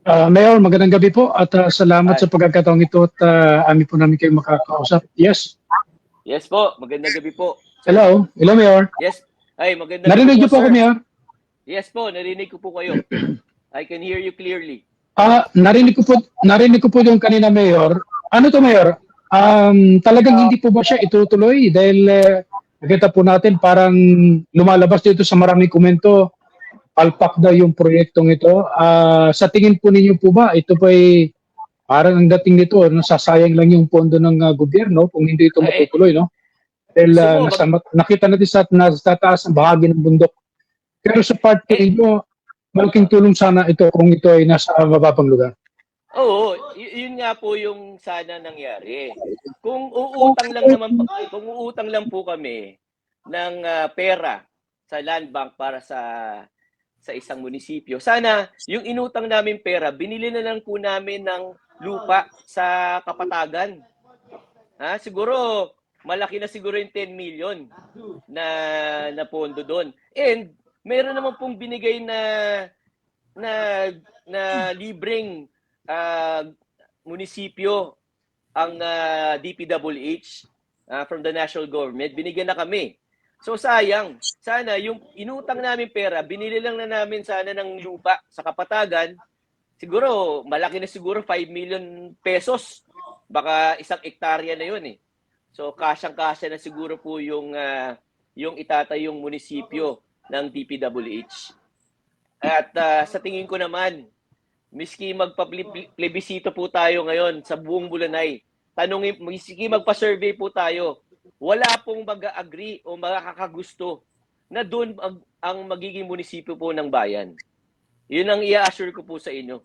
Mayor, magandang gabi po at salamat Ay, sa pagkakataong ito at amin po namin kayong makakausap. Yes. yes po, magandang gabi po, sir. Hello. Hello, Mayor. Yes. Ay, magandang gabi Narinig po, niyo po ako, sir. Mayor? Yes po, narinig ko po kayo. I can hear you clearly. Narinig ko po yung kanina, Mayor. Ano to, Mayor? Talagang hindi po ba siya itutuloy? Dahil nakita po natin parang lumalabas dito sa maraming komento, palpak daw yung proyektong ito. Sa tingin po ninyo po ba, ito po ay parang ang dating nito, nasasayang lang yung pondo ng gobyerno kung hindi ito Ay, matutuloy, no? Dahil gusto mo, nakita natin sa tataas ng bahagi ng bundok. Pero sa part po ninyo, malaking tulong sana ito kung ito ay nasa mababang lugar. oo, yun nga po yung sana nangyari. Kung uutang lang po kami ng pera sa land bank para sa isang munisipyo, sana yung inutang namin pera, binili na lang po namin ng lupa sa Kapatagan. Siguro malaki na siguro yung 10 million na pondo doon. And meron naman pong binigay na libreng munisipyo ang DPWH from the national government. Binigyan na kami. So sayang, sana yung inutang namin pera, binili lang na namin sana ng lupa sa Kapatagan. Siguro malaki na siguro 5 million pesos. Baka isang hektarya na yun eh. So kasyang-kasya na siguro po yung itatayong munisipyo ng DPWH. At sa tingin ko naman, miski magpa-plebisito po tayo ngayon sa buong Bulanay, miski magpa-survey po tayo, wala pong mag-agree o makakagusto na doon ang magiging munisipyo po ng bayan. Yun ang i-assure ko po sa inyo.